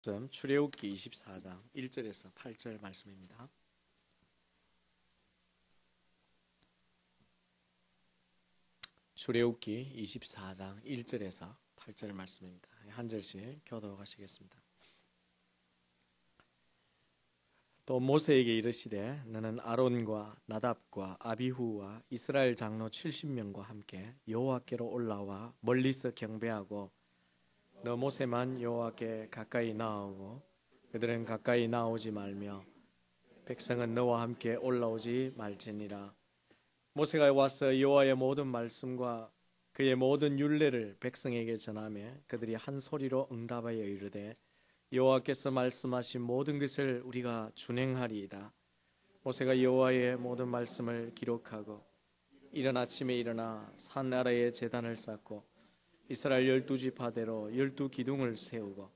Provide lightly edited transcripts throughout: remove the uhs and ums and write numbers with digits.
출애굽기 24장 1절에서 8절 말씀입니다. 출애굽기 24장 1절에서 8절 말씀입니다. 한 절씩 교독하시겠습니다. 또 모세에게 이르시되 너는 아론과 나답과 아비후와 이스라엘 장로 70명과 함께 여호와께로 올라와 멀리서 경배하고 너 모세만 여호와께 가까이 나아오고 그들은 가까이 나오지 말며 백성은 너와 함께 올라오지 말지니라. 모세가 와서 여호와의 모든 말씀과 그의 모든 율례를 백성에게 전하며 그들이 한 소리로 응답하여 이르되 여호와께서 말씀하신 모든 것을 우리가 준행하리이다. 모세가 여호와의 모든 말씀을 기록하고 이른 아침에 일어나 산 아래에 제단을 쌓고 이스라엘 12지파대로 12기둥을 세우고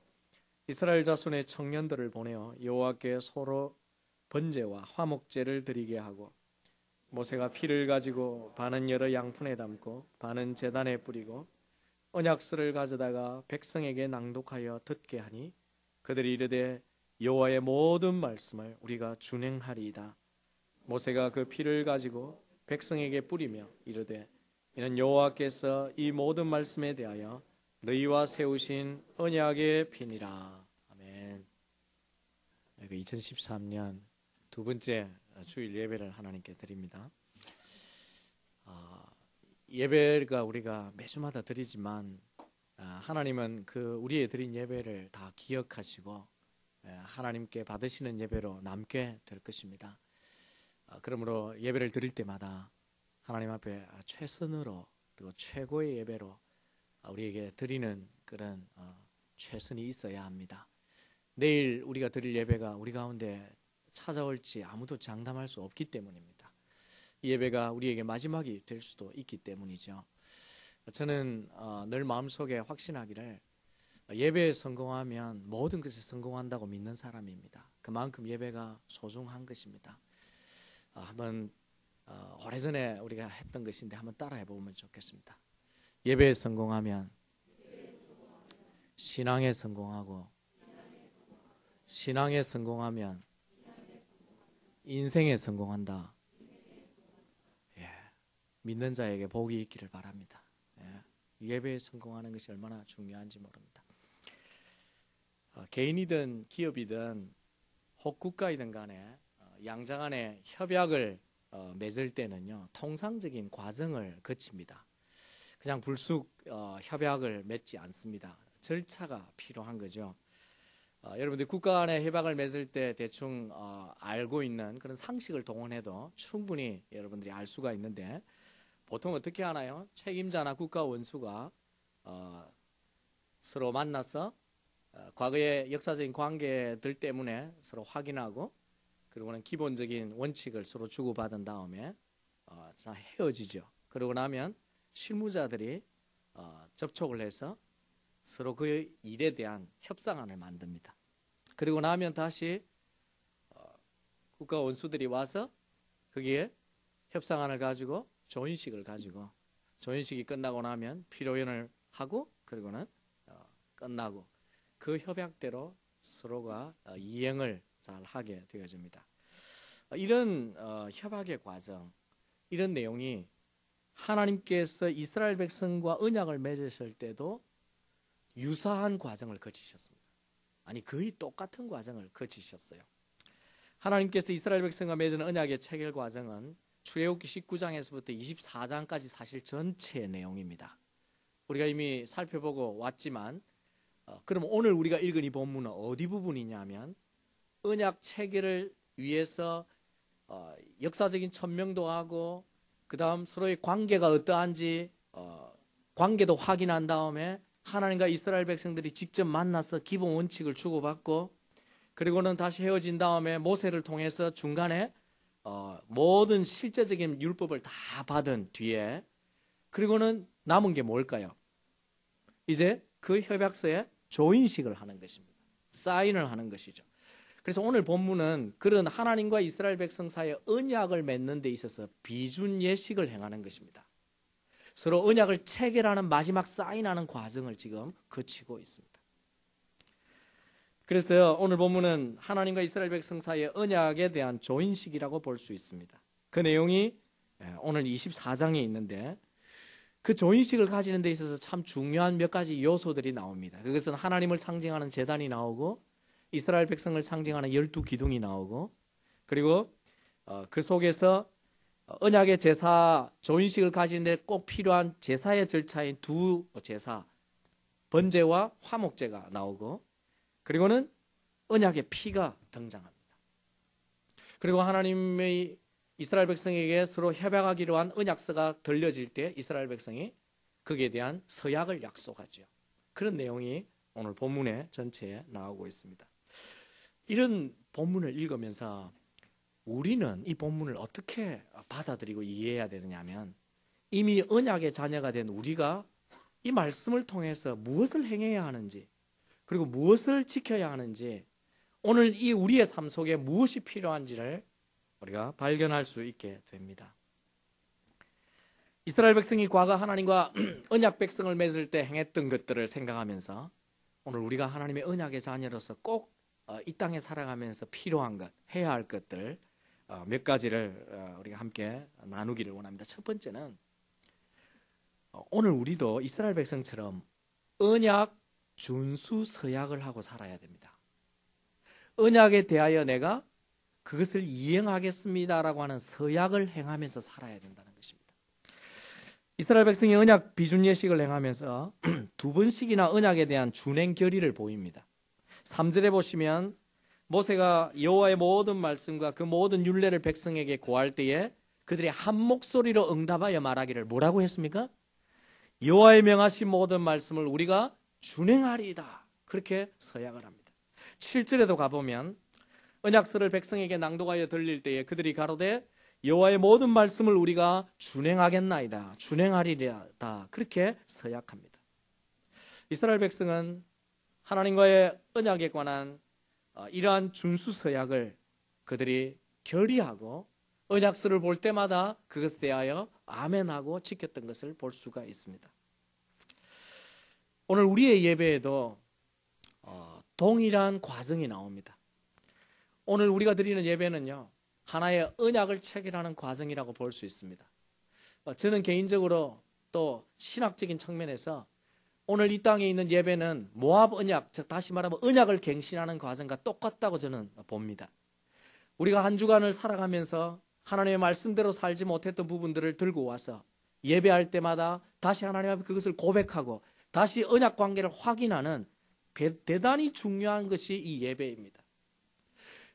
이스라엘 자손의 청년들을 보내어 여호와께 서로 번제와 화목제를 드리게 하고 모세가 피를 가지고 반은 여러 양푼에 담고 반은 제단에 뿌리고 언약서를 가져다가 백성에게 낭독하여 듣게 하니 그들이 이르되 여호와의 모든 말씀을 우리가 준행하리이다. 모세가 그 피를 가지고 백성에게 뿌리며 이르되 이는 여호와께서 이 모든 말씀에 대하여 너희와 세우신 언약의 피니라. 아멘. 2013년 두 번째 주일 예배를 하나님께 드립니다. 예배가 우리가 매주마다 드리지만 하나님은 그 우리의 드린 예배를 다 기억하시고 하나님께 받으시는 예배로 남게 될 것입니다. 그러므로 예배를 드릴 때마다 하나님 앞에 최선으로 그리고 최고의 예배로 우리에게 드리는 그런 최선이 있어야 합니다. 내일 우리가 드릴 예배가 우리 가운데 찾아올지 아무도 장담할 수 없기 때문입니다. 이 예배가 우리에게 마지막이 될 수도 있기 때문이죠. 저는 늘 마음속에 확신하기를 예배에 성공하면 모든 것에 성공한다고 믿는 사람입니다. 그만큼 예배가 소중한 것입니다. 한번 오래전에 우리가 했던 것인데 한번 따라해 보면 좋겠습니다. 예배에 성공하면 신앙에 성공하고 신앙에 성공하면 인생에 성공한다. 믿는 자에게 복이 있기를 바랍니다. 예배에 성공하는 것이 얼마나 중요한지 모릅니다. 개인이든 기업이든 혹 국가이든 간에 양자 간에 협약을 맺을 때는요 통상적인 과정을 거칩니다. 그냥 불쑥 협약을 맺지 않습니다. 절차가 필요한 거죠. 여러분들 국가 간의 협약을 맺을 때 대충 알고 있는 그런 상식을 동원해도 충분히 여러분들이 알 수가 있는데 보통 어떻게 하나요? 책임자나 국가 원수가 서로 만나서 과거의 역사적인 관계들 때문에 서로 확인하고 그리고는 기본적인 원칙을 서로 주고받은 다음에 헤어지죠. 그러고 나면 실무자들이 접촉을 해서 서로 그 일에 대한 협상안을 만듭니다. 그리고 나면 다시 국가 원수들이 와서 거기에 협상안을 가지고 조인식을 가지고 조인식이 끝나고 나면 피로연을 하고 그리고는 끝나고 그 협약대로 서로가 이행을 잘 하게 되어집니다. 이런 협약의 과정, 이런 내용이 하나님께서 이스라엘 백성과 언약을 맺으실 때도 유사한 과정을 거치셨습니다. 아니 거의 똑같은 과정을 거치셨어요. 하나님께서 이스라엘 백성과 맺은 언약의 체결 과정은 출애굽기 19장에서부터 24장까지 사실 전체의 내용입니다. 우리가 이미 살펴보고 왔지만 그럼 오늘 우리가 읽은 이 본문은 어디 부분이냐면 언약 체결을 위해서 역사적인 천명도 하고 그 다음 서로의 관계가 어떠한지 관계도 확인한 다음에 하나님과 이스라엘 백성들이 직접 만나서 기본 원칙을 주고받고 그리고는 다시 헤어진 다음에 모세를 통해서 중간에 모든 실제적인 율법을 다 받은 뒤에 그리고는 남은 게 뭘까요? 이제 그 협약서에 조인식을 하는 것입니다. 사인을 하는 것이죠. 그래서 오늘 본문은 그런 하나님과 이스라엘 백성 사이에 언약을 맺는 데 있어서 비준 예식을 행하는 것입니다. 서로 언약을 체결하는 마지막 사인하는 과정을 지금 거치고 있습니다. 그래서 오늘 본문은 하나님과 이스라엘 백성 사이의 언약에 대한 조인식이라고 볼 수 있습니다. 그 내용이 오늘 24장에 있는데 그 조인식을 가지는 데 있어서 참 중요한 몇 가지 요소들이 나옵니다. 그것은 하나님을 상징하는 제단이 나오고 이스라엘 백성을 상징하는 12기둥이 나오고 그리고 그 속에서 언약의 제사 조인식을 가지는 데 꼭 필요한 제사의 절차인 두 제사 번제와 화목제가 나오고 그리고는 언약의 피가 등장합니다. 그리고 하나님의 이스라엘 백성에게 서로 협약하기로 한 언약서가 들려질 때 이스라엘 백성이 거기에 대한 서약을 약속하죠. 그런 내용이 오늘 본문의 전체에 나오고 있습니다. 이런 본문을 읽으면서 우리는 이 본문을 어떻게 받아들이고 이해해야 되느냐면 이미 언약의 자녀가 된 우리가 이 말씀을 통해서 무엇을 행해야 하는지 그리고 무엇을 지켜야 하는지 오늘 이 우리의 삶 속에 무엇이 필요한지를 우리가 발견할 수 있게 됩니다. 이스라엘 백성이 과거 하나님과 언약 백성을 맺을 때 행했던 것들을 생각하면서 오늘 우리가 하나님의 언약의 자녀로서 꼭 이 땅에 살아가면서 필요한 것, 해야 할 것들 몇 가지를 우리가 함께 나누기를 원합니다. 첫 번째는 오늘 우리도 이스라엘 백성처럼 언약 준수 서약을 하고 살아야 됩니다. 언약에 대하여 내가 그것을 이행하겠습니다라고 하는 서약을 행하면서 살아야 된다는 것입니다. 이스라엘 백성이 언약 비준 예식을 행하면서 두 번씩이나 언약에 대한 준행 결의를 보입니다. 3절에 보시면 모세가 여호와의 모든 말씀과 그 모든 율례를 백성에게 고할 때에 그들이 한 목소리로 응답하여 말하기를 뭐라고 했습니까? 여호와의 명하신 모든 말씀을 우리가 준행하리이다. 그렇게 서약을 합니다. 7절에도 가보면 언약서를 백성에게 낭독하여 들릴 때에 그들이 가로되 여호와의 모든 말씀을 우리가 준행하겠나이다. 준행하리이다. 그렇게 서약합니다. 이스라엘 백성은 하나님과의 언약에 관한 이러한 준수 서약을 그들이 결의하고 언약서를 볼 때마다 그것에 대하여 아멘하고 지켰던 것을 볼 수가 있습니다. 오늘 우리의 예배에도 동일한 과정이 나옵니다. 오늘 우리가 드리는 예배는요, 하나의 언약을 체결하는 과정이라고 볼 수 있습니다. 저는 개인적으로 또 신학적인 측면에서 오늘 이 땅에 있는 예배는 모압 언약, 즉 다시 말하면 언약을 갱신하는 과정과 똑같다고 저는 봅니다. 우리가 한 주간을 살아가면서 하나님의 말씀대로 살지 못했던 부분들을 들고 와서 예배할 때마다 다시 하나님 앞에 그것을 고백하고 다시 언약 관계를 확인하는 대단히 중요한 것이 이 예배입니다.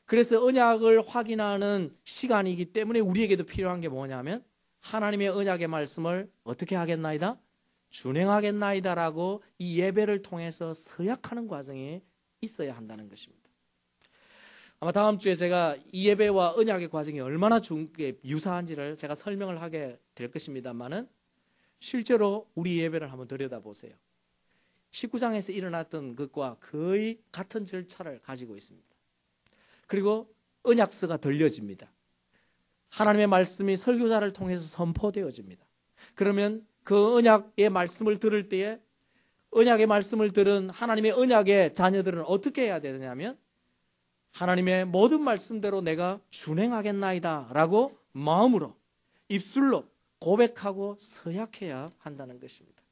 그래서 언약을 확인하는 시간이기 때문에 우리에게도 필요한 게 뭐냐면 하나님의 언약의 말씀을 어떻게 하겠나이다? 준행하겠나이다라고 이 예배를 통해서 서약하는 과정이 있어야 한다는 것입니다. 아마 다음 주에 제가 이 예배와 언약의 과정이 얼마나 유사한지를 제가 설명을 하게 될 것입니다만은 실제로 우리 예배를 한번 들여다보세요. 19장에서 일어났던 것과 거의 같은 절차를 가지고 있습니다. 그리고 언약서가 들려집니다. 하나님의 말씀이 설교자를 통해서 선포되어집니다. 그러면 그 언약의 말씀을 들을 때에 언약의 말씀을 들은 하나님의 언약의 자녀들은 어떻게 해야 되느냐면 하나님의 모든 말씀대로 내가 준행하겠나이다 라고 마음으로 입술로 고백하고 서약해야 한다는 것입니다.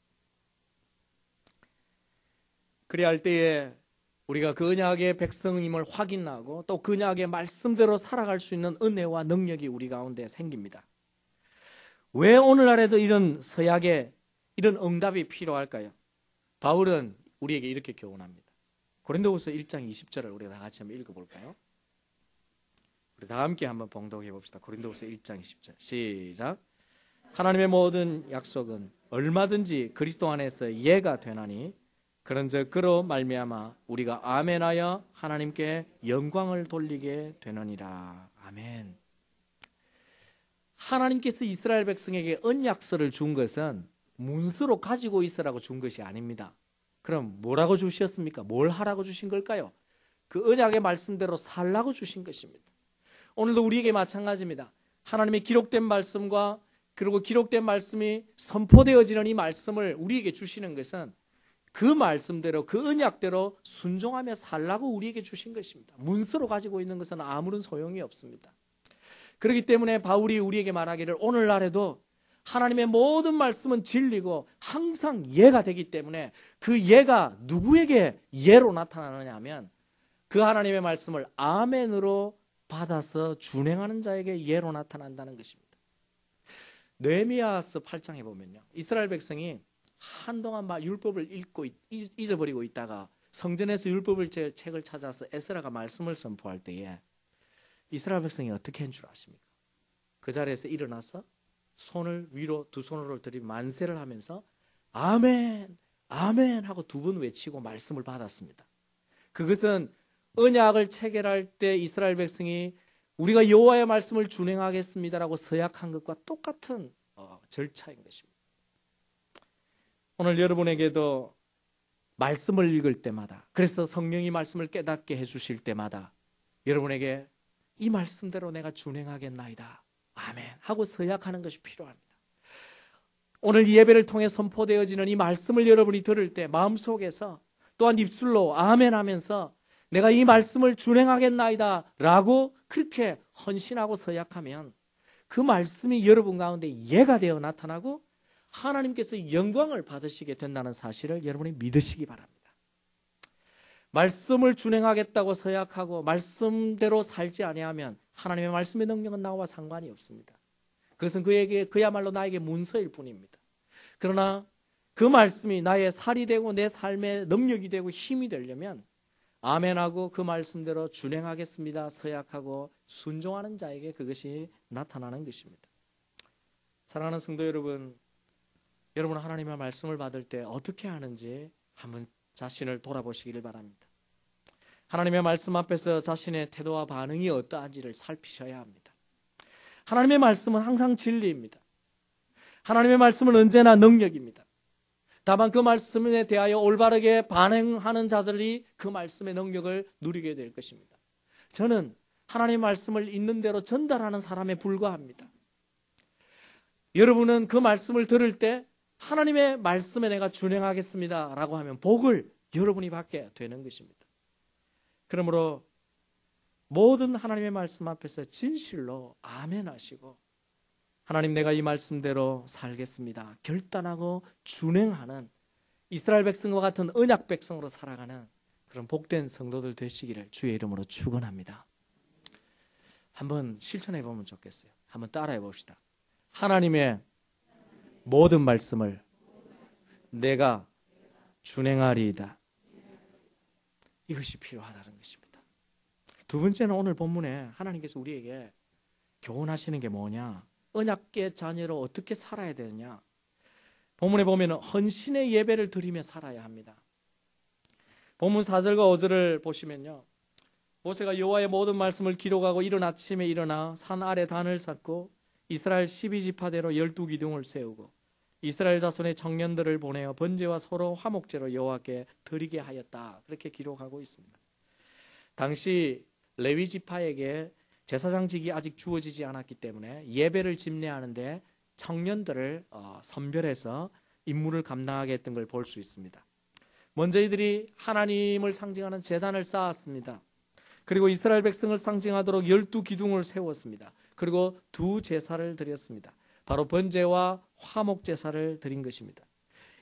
그래야 할 때에 우리가 그 언약의 백성임을 확인하고 또 그 언약의 말씀대로 살아갈 수 있는 은혜와 능력이 우리 가운데 생깁니다. 왜 오늘날에도 이런 서약에 이런 응답이 필요할까요? 바울은 우리에게 이렇게 교훈합니다. 고린도후서 1장 20절을 우리가 다 같이 한번 읽어볼까요? 우리 다 함께 한번 봉독해 봅시다. 고린도후서 1장 20절 시작. 하나님의 모든 약속은 얼마든지 그리스도 안에서 예가 되나니 그런즉 그로 말미암아 우리가 아멘하여 하나님께 영광을 돌리게 되느니라. 아멘. 하나님께서 이스라엘 백성에게 언약서를 준 것은 문서로 가지고 있으라고 준 것이 아닙니다. 그럼 뭐라고 주셨습니까? 뭘 하라고 주신 걸까요? 그 언약의 말씀대로 살라고 주신 것입니다. 오늘도 우리에게 마찬가지입니다. 하나님의 기록된 말씀과 그리고 기록된 말씀이 선포되어지는 이 말씀을 우리에게 주시는 것은 그 말씀대로 그 언약대로 순종하며 살라고 우리에게 주신 것입니다. 문서로 가지고 있는 것은 아무런 소용이 없습니다. 그렇기 때문에 바울이 우리에게 말하기를 오늘날에도 하나님의 모든 말씀은 진리고 항상 예가 되기 때문에 그 예가 누구에게 예로 나타나느냐 하면 그 하나님의 말씀을 아멘으로 받아서 준행하는 자에게 예로 나타난다는 것입니다. 느헤미야서 8장에 보면요, 이스라엘 백성이 한동안 율법을 읽고 잊어버리고 있다가 성전에서 율법을 책을 찾아서 에스라가 말씀을 선포할 때에 이스라엘 백성이 어떻게 한 줄 아십니까? 그 자리에서 일어나서 손을 위로 두 손으로 들이 만세를 하면서 아멘 아멘 하고 두 번 외치고 말씀을 받았습니다. 그것은 언약을 체결할 때 이스라엘 백성이 우리가 여호와의 말씀을 준행하겠습니다라고 서약한 것과 똑같은 절차인 것입니다. 오늘 여러분에게도 말씀을 읽을 때마다, 그래서 성령이 말씀을 깨닫게 해주실 때마다 여러분에게 이 말씀대로 내가 준행하겠나이다 아멘 하고 서약하는 것이 필요합니다. 오늘 이 예배를 통해 선포되어지는 이 말씀을 여러분이 들을 때 마음속에서 또한 입술로 아멘 하면서 내가 이 말씀을 준행하겠나이다 라고 그렇게 헌신하고 서약하면 그 말씀이 여러분 가운데 예가 되어 나타나고 하나님께서 영광을 받으시게 된다는 사실을 여러분이 믿으시기 바랍니다. 말씀을 준행하겠다고 서약하고 말씀대로 살지 아니하면 하나님의 말씀의 능력은 나와 상관이 없습니다. 그것은 그에게 그야말로 나에게 문서일 뿐입니다. 그러나 그 말씀이 나의 살이 되고 내 삶의 능력이 되고 힘이 되려면 아멘하고 그 말씀대로 준행하겠습니다 서약하고 순종하는 자에게 그것이 나타나는 것입니다. 사랑하는 성도 여러분, 여러분은 하나님의 말씀을 받을 때 어떻게 하는지 한번 자신을 돌아보시기를 바랍니다. 하나님의 말씀 앞에서 자신의 태도와 반응이 어떠한지를 살피셔야 합니다. 하나님의 말씀은 항상 진리입니다. 하나님의 말씀은 언제나 능력입니다. 다만 그 말씀에 대하여 올바르게 반응하는 자들이 그 말씀의 능력을 누리게 될 것입니다. 저는 하나님의 말씀을 있는 대로 전달하는 사람에 불과합니다. 여러분은 그 말씀을 들을 때 하나님의 말씀에 내가 준행하겠습니다 라고 하면 복을 여러분이 받게 되는 것입니다. 그러므로 모든 하나님의 말씀 앞에서 진실로 아멘 하시고 하나님 내가 이 말씀대로 살겠습니다 결단하고 준행하는 이스라엘 백성과 같은 언약 백성으로 살아가는 그런 복된 성도들 되시기를 주의 이름으로 축원합니다. 한번 실천해 보면 좋겠어요. 한번 따라해 봅시다. 하나님의 모든 말씀을 내가 준행하리이다. 이것이 필요하다는 것입니다. 두 번째는 오늘 본문에 하나님께서 우리에게 교훈하시는 게 뭐냐? 언약의 자녀로 어떻게 살아야 되느냐? 본문에 보면 헌신의 예배를 드리며 살아야 합니다. 본문 4절과 5절을 보시면요, 모세가 여호와의 모든 말씀을 기록하고 이른 아침에 일어나 산 아래 단을 쌓고 이스라엘 12지파대로 12기둥을 세우고 이스라엘 자손의 청년들을 보내어 번제와 서로 화목제로 여호와께 드리게 하였다. 그렇게 기록하고 있습니다. 당시 레위 지파에게 제사장직이 아직 주어지지 않았기 때문에 예배를 집례하는데 청년들을 선별해서 임무를 감당하게 했던 걸 볼 수 있습니다. 먼저 이들이 하나님을 상징하는 제단을 쌓았습니다. 그리고 이스라엘 백성을 상징하도록 12기둥을 세웠습니다. 그리고 두 제사를 드렸습니다. 바로 번제와 화목 제사를 드린 것입니다.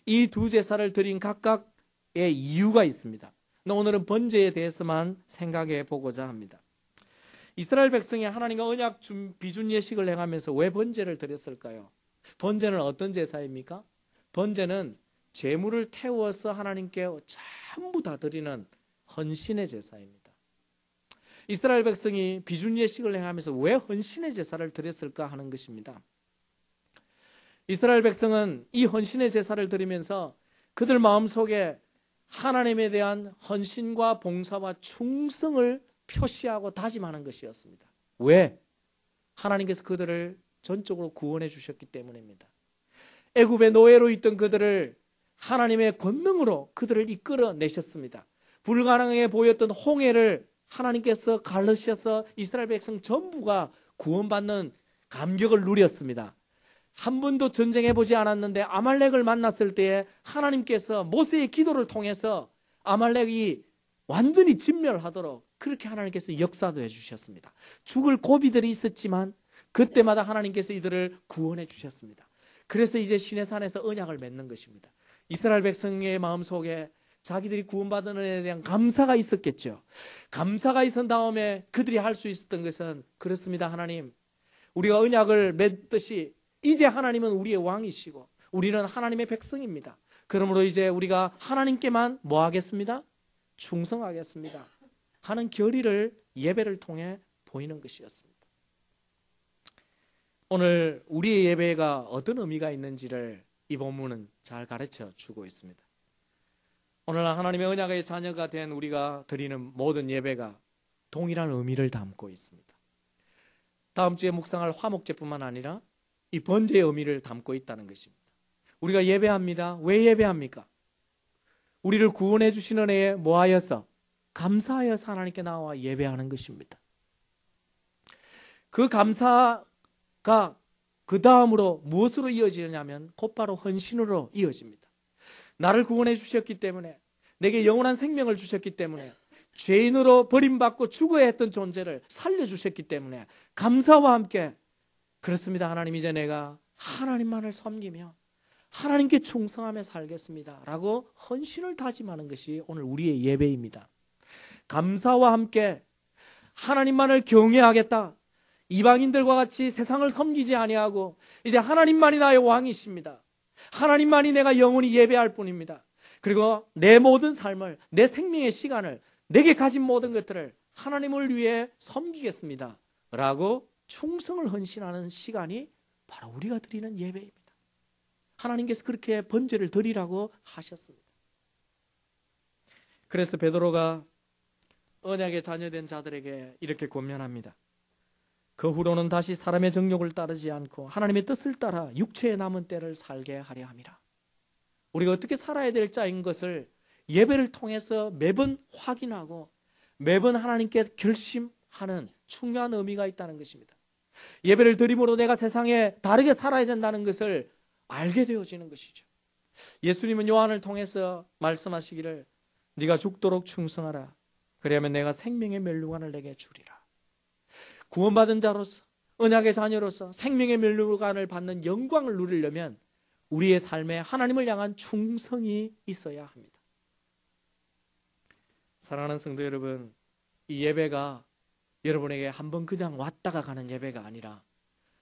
이 두 제사를 드린 각각의 이유가 있습니다. 오늘은 번제에 대해서만 생각해 보고자 합니다. 이스라엘 백성이 하나님과 언약 비준 예식을 행하면서 왜 번제를 드렸을까요? 번제는 어떤 제사입니까? 번제는 제물을 태워서 하나님께 전부 다 드리는 헌신의 제사입니다. 이스라엘 백성이 비준 예식을 행하면서 왜 헌신의 제사를 드렸을까 하는 것입니다. 이스라엘 백성은 이 헌신의 제사를 드리면서 그들 마음속에 하나님에 대한 헌신과 봉사와 충성을 표시하고 다짐하는 것이었습니다. 왜? 하나님께서 그들을 전적으로 구원해 주셨기 때문입니다. 애굽의 노예로 있던 그들을 하나님의 권능으로 그들을 이끌어내셨습니다. 불가능해 보였던 홍해를 하나님께서 가르셔서 이스라엘 백성 전부가 구원받는 감격을 누렸습니다. 한 번도 전쟁해보지 않았는데 아말렉을 만났을 때에 하나님께서 모세의 기도를 통해서 아말렉이 완전히 진멸하도록 그렇게 하나님께서 역사도 해주셨습니다. 죽을 고비들이 있었지만 그때마다 하나님께서 이들을 구원해 주셨습니다. 그래서 이제 시내산에서 언약을 맺는 것입니다. 이스라엘 백성의 마음속에 자기들이 구원받은 은혜에 대한 감사가 있었겠죠. 감사가 있은 다음에 그들이 할 수 있었던 것은 그렇습니다. 하나님, 우리가 언약을 맺듯이 이제 하나님은 우리의 왕이시고 우리는 하나님의 백성입니다. 그러므로 이제 우리가 하나님께만 뭐 하겠습니다? 충성하겠습니다 하는 결의를 예배를 통해 보이는 것이었습니다. 오늘 우리의 예배가 어떤 의미가 있는지를 이 본문은 잘 가르쳐 주고 있습니다. 오늘날 하나님의 언약의 자녀가 된 우리가 드리는 모든 예배가 동일한 의미를 담고 있습니다. 다음 주에 묵상할 화목제뿐만 아니라 이 번제의 의미를 담고 있다는 것입니다. 우리가 예배합니다. 왜 예배합니까? 우리를 구원해 주신 은혜에 뭐하여서? 감사하여서 하나님께 나와 예배하는 것입니다. 그 감사가 그 다음으로 무엇으로 이어지느냐면 곧바로 헌신으로 이어집니다. 나를 구원해 주셨기 때문에, 내게 영원한 생명을 주셨기 때문에, 죄인으로 버림받고 죽어야 했던 존재를 살려주셨기 때문에 감사와 함께, 그렇습니다. 하나님, 이제 내가 하나님만을 섬기며 하나님께 충성하며 살겠습니다 라고 헌신을 다짐하는 것이 오늘 우리의 예배입니다. 감사와 함께 하나님만을 경외하겠다, 이방인들과 같이 세상을 섬기지 아니하고 이제 하나님만이 나의 왕이십니다, 하나님만이 내가 영원히 예배할 뿐입니다, 그리고 내 모든 삶을, 내 생명의 시간을, 내게 가진 모든 것들을 하나님을 위해 섬기겠습니다 라고 충성을 헌신하는 시간이 바로 우리가 드리는 예배입니다. 하나님께서 그렇게 번제를 드리라고 하셨습니다. 그래서 베드로가 언약의 자녀된 자들에게 이렇게 권면합니다. 그 후로는 다시 사람의 정욕을 따르지 않고 하나님의 뜻을 따라 육체의 남은 때를 살게 하려 함이라. 우리가 어떻게 살아야 될 자인 것을 예배를 통해서 매번 확인하고 매번 하나님께 결심하는 중요한 의미가 있다는 것입니다. 예배를 드림으로 내가 세상에 다르게 살아야 된다는 것을 알게 되어지는 것이죠. 예수님은 요한을 통해서 말씀하시기를 네가 죽도록 충성하라. 그리하면 내가 생명의 멸류관을 내게 주리라. 구원받은 자로서, 언약의 자녀로서 생명의 멸류관을 받는 영광을 누리려면 우리의 삶에 하나님을 향한 충성이 있어야 합니다. 사랑하는 성도 여러분, 이 예배가 여러분에게 한번 그냥 왔다가 가는 예배가 아니라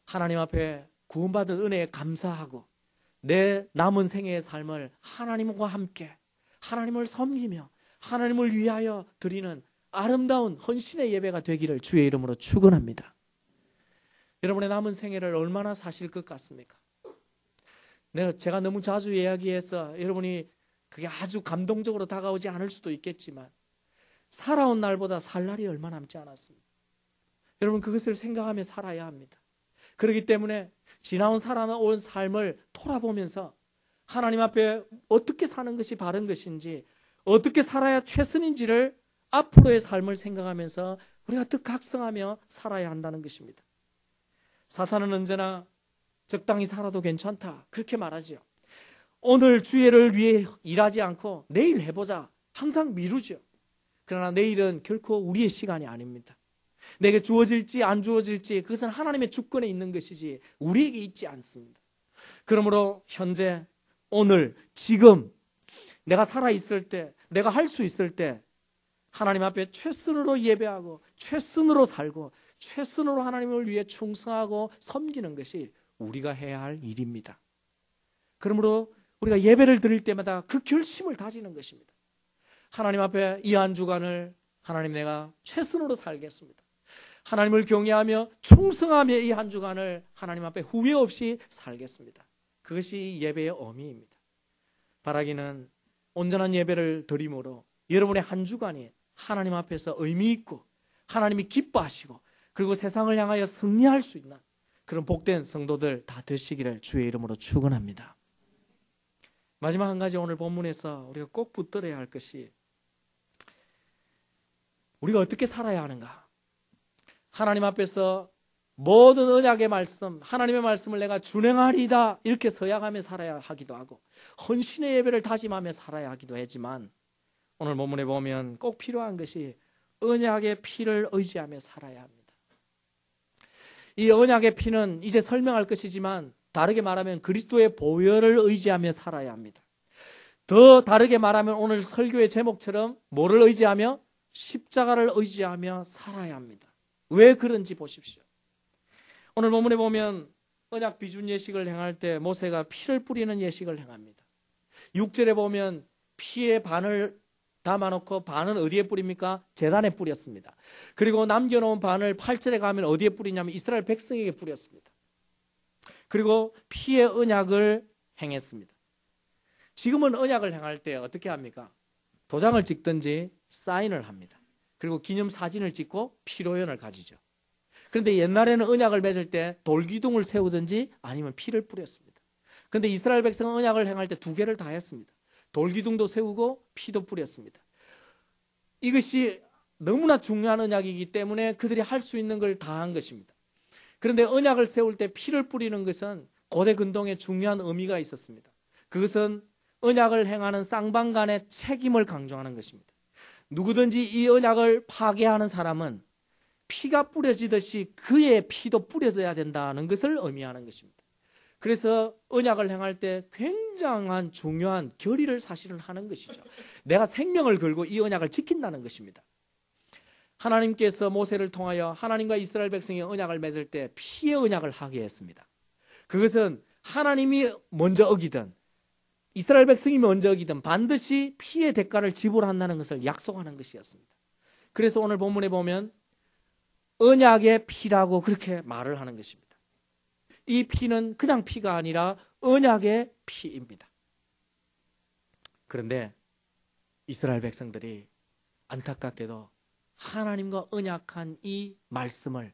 하나님 앞에 구원받은 은혜에 감사하고 내 남은 생애의 삶을 하나님과 함께 하나님을 섬기며 하나님을 위하여 드리는 아름다운 헌신의 예배가 되기를 주의 이름으로 축원합니다. 여러분의 남은 생애를 얼마나 사실 것 같습니까? 제가 너무 자주 이야기해서 여러분이 그게 아주 감동적으로 다가오지 않을 수도 있겠지만 살아온 날보다 살 날이 얼마 남지 않았습니다. 여러분, 그것을 생각하며 살아야 합니다. 그렇기 때문에 지나온 살아온 삶을 돌아보면서 하나님 앞에 어떻게 사는 것이 바른 것인지, 어떻게 살아야 최선인지를 앞으로의 삶을 생각하면서 우리가 더 각성하며 살아야 한다는 것입니다. 사탄은 언제나 적당히 살아도 괜찮다 그렇게 말하죠. 오늘 주일을 위해 일하지 않고 내일 해보자 항상 미루죠. 그러나 내일은 결코 우리의 시간이 아닙니다. 내게 주어질지 안 주어질지 그것은 하나님의 주권에 있는 것이지 우리에게 있지 않습니다. 그러므로 현재, 오늘, 지금 내가 살아있을 때, 내가 할 수 있을 때 하나님 앞에 최선으로 예배하고 최선으로 살고 최선으로 하나님을 위해 충성하고 섬기는 것이 우리가 해야 할 일입니다. 그러므로 우리가 예배를 드릴 때마다 그 결심을 다지는 것입니다. 하나님 앞에 이 한 주간을 하나님, 내가 최선으로 살겠습니다. 하나님을 경외하며 충성하며 이 한 주간을 하나님 앞에 후회 없이 살겠습니다. 그것이 예배의 의미입니다. 바라기는 온전한 예배를 드림으로 여러분의 한 주간이 하나님 앞에서 의미 있고 하나님이 기뻐하시고 그리고 세상을 향하여 승리할 수 있는 그런 복된 성도들 다 되시기를 주의 이름으로 축원합니다. 마지막 한 가지, 오늘 본문에서 우리가 꼭 붙들어야 할 것이 우리가 어떻게 살아야 하는가. 하나님 앞에서 모든 언약의 말씀, 하나님의 말씀을 내가 준행하리이다 이렇게 서약하며 살아야 하기도 하고 헌신의 예배를 다짐하며 살아야 하기도 하지만 오늘 본문에 보면 꼭 필요한 것이 언약의 피를 의지하며 살아야 합니다. 이 언약의 피는 이제 설명할 것이지만 다르게 말하면 그리스도의 보혈을 의지하며 살아야 합니다. 더 다르게 말하면 오늘 설교의 제목처럼 뭐를 의지하며? 십자가를 의지하며 살아야 합니다. 왜 그런지 보십시오. 오늘 본문에 보면 언약 비준 예식을 행할 때 모세가 피를 뿌리는 예식을 행합니다. 6절에 보면 피의 반을 담아놓고 반은 어디에 뿌립니까? 제단에 뿌렸습니다. 그리고 남겨놓은 반을 8절에 가면 어디에 뿌리냐면 이스라엘 백성에게 뿌렸습니다. 그리고 피의 언약을 행했습니다. 지금은 언약을 행할 때 어떻게 합니까? 도장을 찍든지 사인을 합니다. 그리고 기념사진을 찍고 피로연을 가지죠. 그런데 옛날에는 언약을 맺을 때 돌기둥을 세우든지 아니면 피를 뿌렸습니다. 그런데 이스라엘 백성은 언약을 행할 때 두 개를 다 했습니다. 돌기둥도 세우고 피도 뿌렸습니다. 이것이 너무나 중요한 언약이기 때문에 그들이 할 수 있는 걸 다 한 것입니다. 그런데 언약을 세울 때 피를 뿌리는 것은 고대 근동에 중요한 의미가 있었습니다. 그것은 언약을 행하는 쌍방간의 책임을 강조하는 것입니다. 누구든지 이 언약을 파괴하는 사람은 피가 뿌려지듯이 그의 피도 뿌려져야 된다는 것을 의미하는 것입니다. 그래서 언약을 행할 때 굉장한 중요한 결의를 사실은 하는 것이죠. 내가 생명을 걸고 이 언약을 지킨다는 것입니다. 하나님께서 모세를 통하여 하나님과 이스라엘 백성의 언약을 맺을 때 피의 언약을 하게 했습니다. 그것은 하나님이 먼저 어기든 이스라엘 백성이 먼저 어기든 반드시 피의 대가를 지불한다는 것을 약속하는 것이었습니다. 그래서 오늘 본문에 보면 언약의 피라고 그렇게 말을 하는 것입니다. 이 피는 그냥 피가 아니라 언약의 피입니다. 그런데 이스라엘 백성들이 안타깝게도 하나님과 언약한 이 말씀을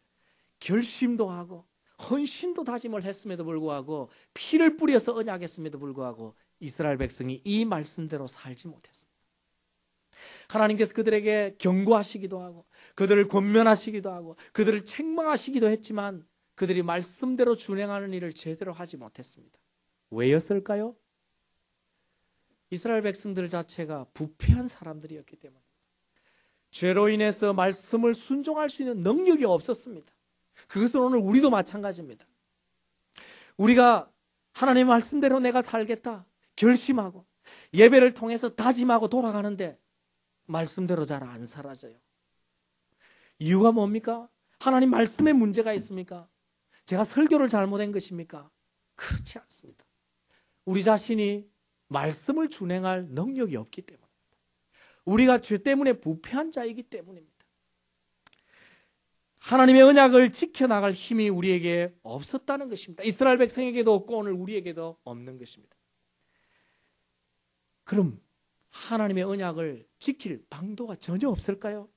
결심도 하고 헌신도 다짐을 했음에도 불구하고 피를 뿌려서 언약했음에도 불구하고 이스라엘 백성이 이 말씀대로 살지 못했습니다. 하나님께서 그들에게 경고하시기도 하고 그들을 권면하시기도 하고 그들을 책망하시기도 했지만 그들이 말씀대로 준행하는 일을 제대로 하지 못했습니다. 왜였을까요? 이스라엘 백성들 자체가 부패한 사람들이었기 때문입니다. 죄로 인해서 말씀을 순종할 수 있는 능력이 없었습니다. 그것은 오늘 우리도 마찬가지입니다. 우리가 하나님의 말씀대로 내가 살겠다 결심하고 예배를 통해서 다짐하고 돌아가는데 말씀대로 잘 안 사라져요. 이유가 뭡니까? 하나님 말씀에 문제가 있습니까? 제가 설교를 잘못한 것입니까? 그렇지 않습니다. 우리 자신이 말씀을 준행할 능력이 없기 때문입니다. 우리가 죄 때문에 부패한 자이기 때문입니다. 하나님의 언약을 지켜나갈 힘이 우리에게 없었다는 것입니다. 이스라엘 백성에게도 없고 오늘 우리에게도 없는 것입니다. 그럼 하나님의 언약을 지킬 방도가 전혀 없을까요?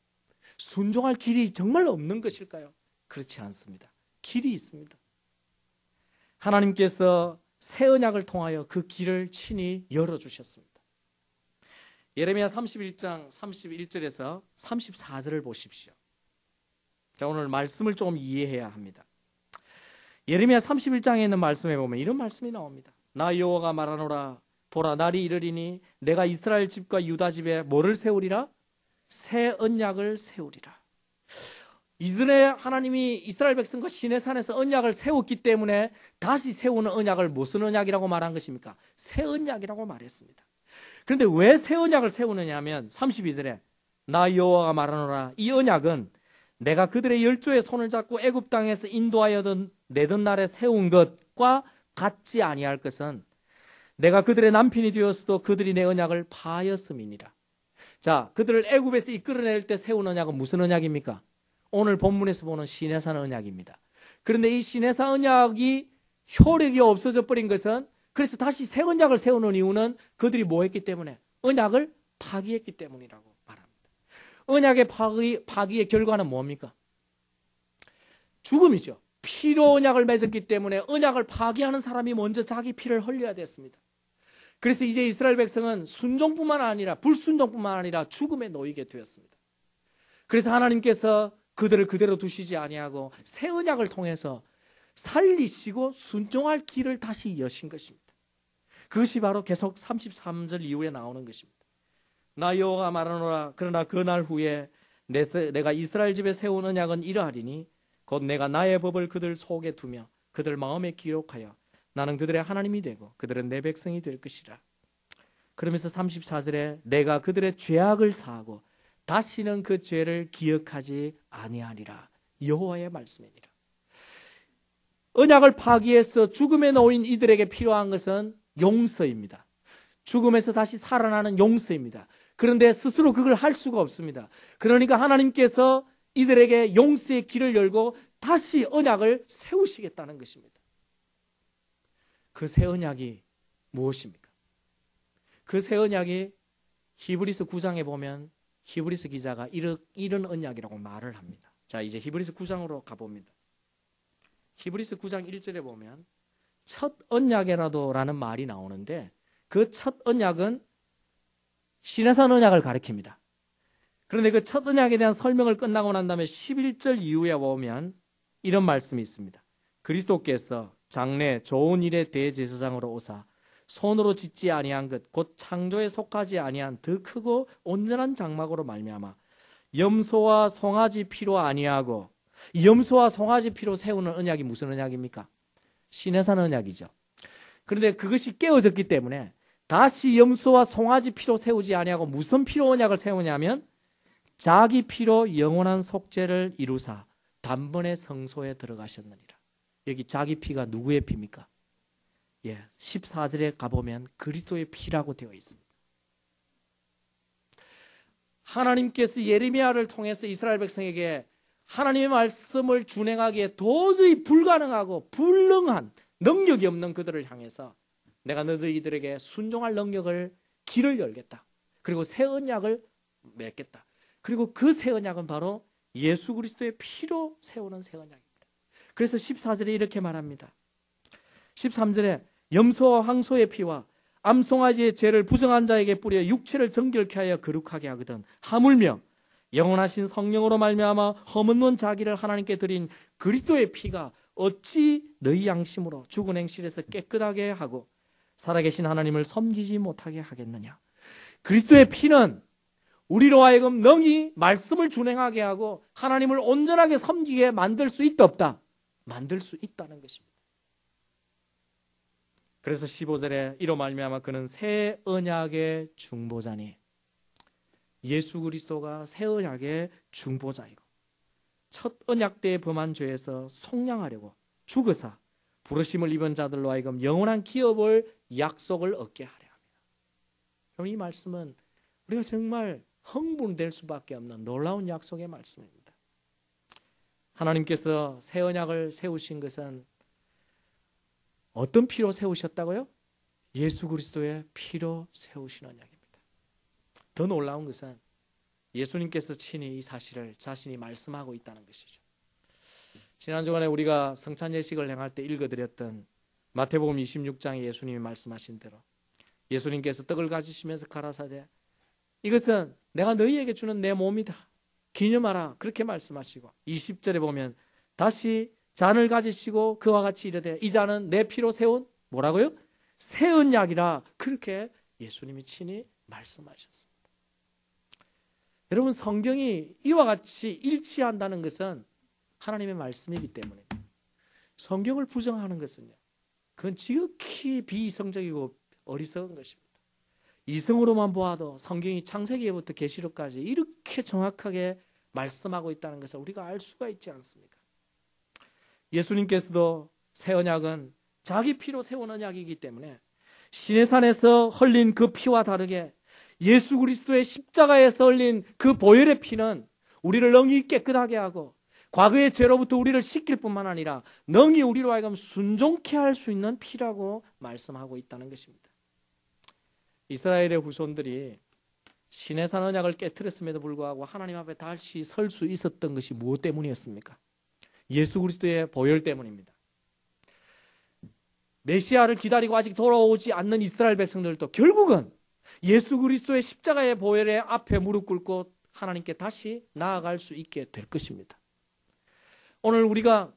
순종할 길이 정말 없는 것일까요? 그렇지 않습니다. 길이 있습니다. 하나님께서 새 언약을 통하여 그 길을 친히 열어주셨습니다. 예레미야 31장 31절에서 34절을 보십시오. 자, 오늘 말씀을 좀 이해해야 합니다. 예레미야 31장에 있는 말씀에 보면 이런 말씀이 나옵니다. 나 여호와가 말하노라 보라 날이 이르리니 내가 이스라엘 집과 유다 집에 뭐를 세우리라? 새 언약을 세우리라. 이전에 하나님이 이스라엘 백성과 시내산에서 언약을 세웠기 때문에 다시 세우는 언약을 무슨 언약이라고 말한 것입니까? 새 언약이라고 말했습니다. 그런데 왜 새 언약을 세우느냐 하면 32절에 나 여호와가 말하노라 이 언약은 내가 그들의 열조의 손을 잡고 애굽 땅에서 인도하여 내던 날에 세운 것과 같지 아니할 것은 내가 그들의 남편이 되었어도 그들이 내 언약을 파하였음이니라. 자, 그들을 애굽에서 이끌어낼 때 세운 언약은 무슨 언약입니까? 오늘 본문에서 보는 시내산 언약입니다. 그런데 이 시내산 언약이 효력이 없어져 버린 것은 그래서 다시 새 언약을 세우는 이유는 그들이 뭐 했기 때문에? 언약을 파기했기 때문이라고 말합니다. 언약의 파기의 결과는 뭡니까? 죽음이죠. 피로 언약을 맺었기 때문에 언약을 파기하는 사람이 먼저 자기 피를 흘려야 됐습니다. 그래서 이제 이스라엘 백성은 순종뿐만 아니라 불순종뿐만 아니라 죽음에 놓이게 되었습니다. 그래서 하나님께서 그들을 그대로 두시지 아니하고 새 언약을 통해서 살리시고 순종할 길을 다시 여신 것입니다. 그것이 바로 계속 33절 이후에 나오는 것입니다. 나 여호와가 말하노라. 그러나 그 날 후에 내가 이스라엘 집에 세운 언약은 이러하리니 곧 내가 나의 법을 그들 속에 두며 그들 마음에 기록하여 나는 그들의 하나님이 되고 그들은 내 백성이 될 것이라. 그러면서 34절에 내가 그들의 죄악을 사하고 다시는 그 죄를 기억하지 아니하리라. 여호와의 말씀이니라. 언약을 파기해서 죽음에 놓인 이들에게 필요한 것은 용서입니다. 죽음에서 다시 살아나는 용서입니다. 그런데 스스로 그걸 할 수가 없습니다. 그러니까 하나님께서 이들에게 용서의 길을 열고 다시 언약을 세우시겠다는 것입니다. 그 새 언약이 무엇입니까? 그 새 언약이 히브리서 9장에 보면 히브리서 기자가 이런 언약이라고 말을 합니다. 자, 이제 히브리서 9장으로 가봅니다. 히브리서 9장 1절에 보면 첫 언약이라도라는 말이 나오는데 그 첫 언약은 시내산 언약을 가리킵니다. 그런데 그 첫 언약에 대한 설명을 끝나고 난 다음에 11절 이후에 보면 이런 말씀이 있습니다. 그리스도께서 장래 좋은 일의 대제사장으로 오사 손으로 짓지 아니한 것 곧 창조에 속하지 아니한 더 크고 온전한 장막으로 말미암아 염소와 송아지 피로 아니하고, 염소와 송아지 피로 세우는 언약이 무슨 언약입니까? 시내산 언약이죠. 그런데 그것이 깨어졌기 때문에 다시 염소와 송아지 피로 세우지 아니하고 무슨 피로 언약을 세우냐면 자기 피로 영원한 속죄를 이루사 단번에 성소에 들어가셨느니라. 여기 자기 피가 누구의 피입니까? 14절에 가보면 그리스도의 피라고 되어 있습니다. 하나님께서 예레미야를 통해서 이스라엘 백성에게 하나님의 말씀을 준행하기에 도저히 불가능하고 불능한 능력이 없는 그들을 향해서 내가 너희들에게 순종할 능력을 길을 열겠다. 그리고 새 언약을 맺겠다. 그리고 그 새 언약은 바로 예수 그리스도의 피로 세우는 새 언약입니다. 그래서 14절에 이렇게 말합니다. 13절에 염소와 황소의 피와 암송아지의 죄를 부정한 자에게 뿌려 육체를 정결케 하여 거룩하게 하거든 하물며 영원하신 성령으로 말미암아 허물는 자기를 하나님께 드린 그리스도의 피가 어찌 너희 양심으로 죽은 행실에서 깨끗하게 하고 살아계신 하나님을 섬기지 못하게 하겠느냐. 그리스도의 피는 우리로 하여금 능히 말씀을 준행하게 하고 하나님을 온전하게 섬기게 만들 수 있다 없다? 만들 수 있다는 것입니다. 그래서 15절에 이로 말미암아 그는 새 언약의 중보자니, 예수 그리스도가 새 언약의 중보자이고 첫 언약 때에 범한 죄에서 속량하려고 죽으사 부르심을 입은 자들로 하여금 영원한 기업을 약속을 얻게 하려 합니다. 이 말씀은 우리가 정말 흥분될 수밖에 없는 놀라운 약속의 말씀입니다. 하나님께서 새 언약을 세우신 것은 어떤 피로 세우셨다고요? 예수 그리스도의 피로 세우신 언약입니다. 더 놀라운 것은 예수님께서 친히 이 사실을 자신이 말씀하고 있다는 것이죠. 지난 주간에 우리가 성찬 예식을 행할 때 읽어드렸던 마태복음 26장에 예수님이 말씀하신 대로 예수님께서 떡을 가지시면서 가라사대 이것은 내가 너희에게 주는 내 몸이다. 기념하라. 그렇게 말씀하시고 20절에 보면 다시 잔을 가지시고 그와 같이 이르되 이 잔은 내 피로 세운 뭐라고요? 새 언약이라. 그렇게 예수님이 친히 말씀하셨습니다. 여러분, 성경이 이와 같이 일치한다는 것은 하나님의 말씀이기 때문입니다. 성경을 부정하는 것은요, 그건 지극히 비이성적이고 어리석은 것입니다. 이성으로만 보아도 성경이 창세기부터 계시록까지 이렇게 정확하게 말씀하고 있다는 것을 우리가 알 수가 있지 않습니까? 예수님께서도 새 언약은 자기 피로 세운 언약이기 때문에 시내산에서 흘린 그 피와 다르게 예수 그리스도의 십자가에서 흘린 그 보혈의 피는 우리를 능히 깨끗하게 하고 과거의 죄로부터 우리를 씻길 뿐만 아니라 능히 우리로 하여금 순종케 할 수 있는 피라고 말씀하고 있다는 것입니다. 이스라엘의 후손들이 시내산 언약을 깨트렸음에도 불구하고 하나님 앞에 다시 설 수 있었던 것이 무엇 때문이었습니까? 예수 그리스도의 보혈 때문입니다. 메시아를 기다리고 아직 돌아오지 않는 이스라엘 백성들도 결국은 예수 그리스도의 십자가의 보혈의 앞에 무릎 꿇고 하나님께 다시 나아갈 수 있게 될 것입니다. 오늘 우리가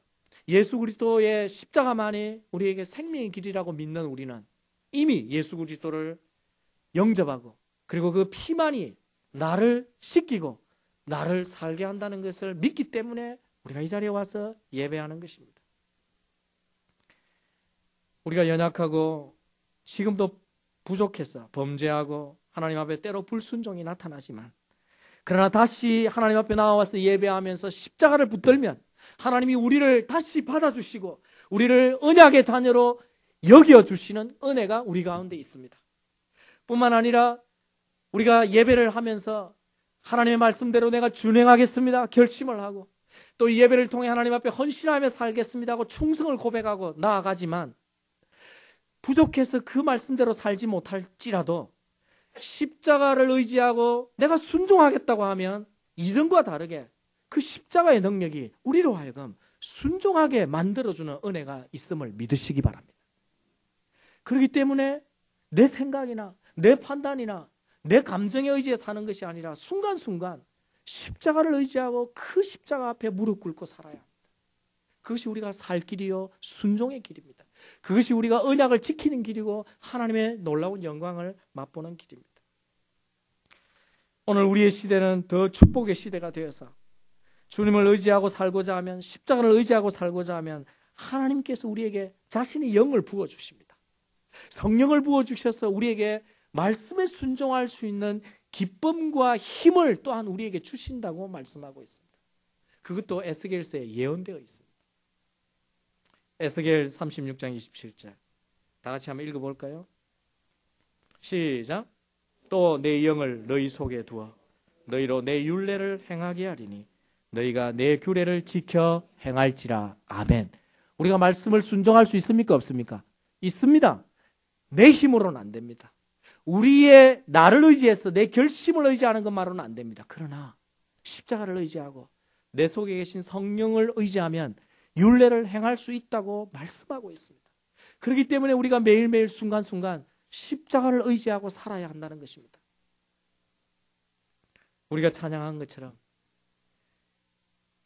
예수 그리스도의 십자가만이 우리에게 생명의 길이라고 믿는 우리는 이미 예수 그리스도를 영접하고 그리고 그 피만이 나를 씻기고 나를 살게 한다는 것을 믿기 때문에 우리가 이 자리에 와서 예배하는 것입니다. 우리가 연약하고 지금도 부족해서 범죄하고 하나님 앞에 때로 불순종이 나타나지만 그러나 다시 하나님 앞에 나와서 예배하면서 십자가를 붙들면 하나님이 우리를 다시 받아주시고 우리를 언약의 자녀로 여겨주시는 은혜가 우리 가운데 있습니다. 뿐만 아니라 우리가 예배를 하면서 하나님의 말씀대로 내가 준행하겠습니다 결심을 하고 또 이 예배를 통해 하나님 앞에 헌신하며 살겠습니다 하고 충성을 고백하고 나아가지만 부족해서 그 말씀대로 살지 못할지라도 십자가를 의지하고 내가 순종하겠다고 하면 이전과 다르게 그 십자가의 능력이 우리로 하여금 순종하게 만들어주는 은혜가 있음을 믿으시기 바랍니다. 그렇기 때문에 내 생각이나 내 판단이나 내 감정에 의지해 사는 것이 아니라 순간순간 십자가를 의지하고 그 십자가 앞에 무릎 꿇고 살아야 합니다. 그것이 우리가 살 길이요 순종의 길입니다. 그것이 우리가 언약을 지키는 길이고 하나님의 놀라운 영광을 맛보는 길입니다. 오늘 우리의 시대는 더 축복의 시대가 되어서 주님을 의지하고 살고자 하면 십자가를 의지하고 살고자 하면 하나님께서 우리에게 자신의 영을 부어주십니다. 성령을 부어주셔서 우리에게 말씀에 순종할 수 있는 기쁨과 힘을 또한 우리에게 주신다고 말씀하고 있습니다. 그것도 에스겔서에 예언되어 있습니다. 에스겔 36장 27절 다 같이 한번 읽어볼까요? 시작. 또 내 영을 너희 속에 두어 너희로 내 율례를 행하게 하리니 너희가 내 규례를 지켜 행할지라. 아멘. 우리가 말씀을 순종할 수 있습니까? 없습니까? 있습니다. 내 힘으로는 안 됩니다. 우리의 나를 의지해서 내 결심을 의지하는 것만으로는 안 됩니다. 그러나 십자가를 의지하고 내 속에 계신 성령을 의지하면 율례를 행할 수 있다고 말씀하고 있습니다. 그렇기 때문에 우리가 매일매일 순간순간 십자가를 의지하고 살아야 한다는 것입니다. 우리가 찬양한 것처럼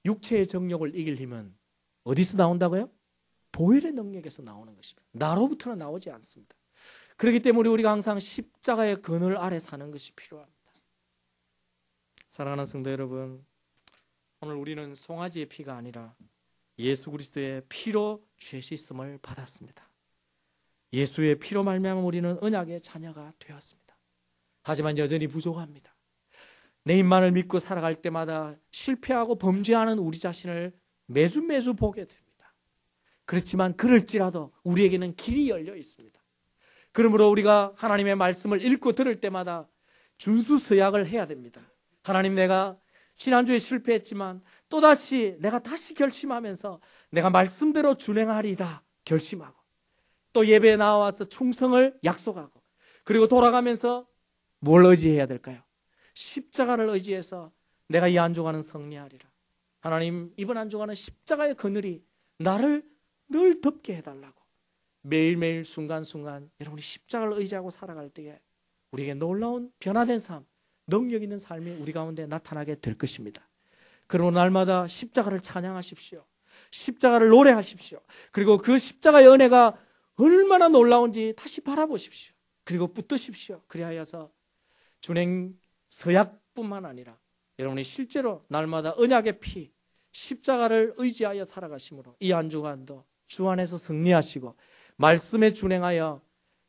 육체의 정욕을 이길 힘은 어디서 나온다고요? 보혈의 능력에서 나오는 것입니다. 나로부터는 나오지 않습니다. 그렇기 때문에 우리가 항상 십자가의 그늘 아래 사는 것이 필요합니다. 사랑하는 성도 여러분, 오늘 우리는 송아지의 피가 아니라 예수 그리스도의 피로 죄 씻음을 받았습니다. 예수의 피로 말미암아 우리는 언약의 자녀가 되었습니다. 하지만 여전히 부족합니다. 내 입만을 믿고 살아갈 때마다 실패하고 범죄하는 우리 자신을 매주 보게 됩니다. 그렇지만 그럴지라도 우리에게는 길이 열려 있습니다. 그러므로 우리가 하나님의 말씀을 읽고 들을 때마다 준수서약을 해야 됩니다. 하나님, 내가 지난주에 실패했지만 또다시 내가 다시 결심하면서 내가 말씀대로 준행하리다 결심하고 또 예배에 나와서 충성을 약속하고 그리고 돌아가면서 뭘 의지해야 될까요? 십자가를 의지해서 내가 이 한 주간은 승리하리라. 하나님, 이번 한 주간은 십자가의 그늘이 나를 늘 덮게 해달라고 매일매일 순간순간 여러분이 십자가를 의지하고 살아갈 때에 우리에게 놀라운 변화된 삶, 능력 있는 삶이 우리 가운데 나타나게 될 것입니다. 그러므로 날마다 십자가를 찬양하십시오. 십자가를 노래하십시오. 그리고 그 십자가의 은혜가 얼마나 놀라운지 다시 바라보십시오. 그리고 붙드십시오. 그리하여서 준행 서약뿐만 아니라 여러분이 실제로 날마다 언약의 피, 십자가를 의지하여 살아가심으로 이 한 주간도 주 안에서 승리하시고 말씀에 준행하여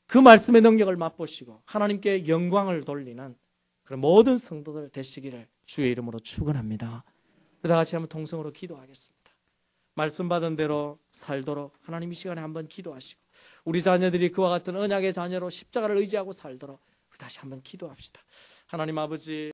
그 말씀의 능력을 맛보시고 하나님께 영광을 돌리는 그런 모든 성도들 되시기를 주의 이름으로 축원합니다. 다 같이 한번 통성으로 기도하겠습니다. 말씀 받은 대로 살도록 하나님 이 시간에 한번 기도하시고 우리 자녀들이 그와 같은 언약의 자녀로 십자가를 의지하고 살도록 다시 한번 기도합시다. 하나님 아버지,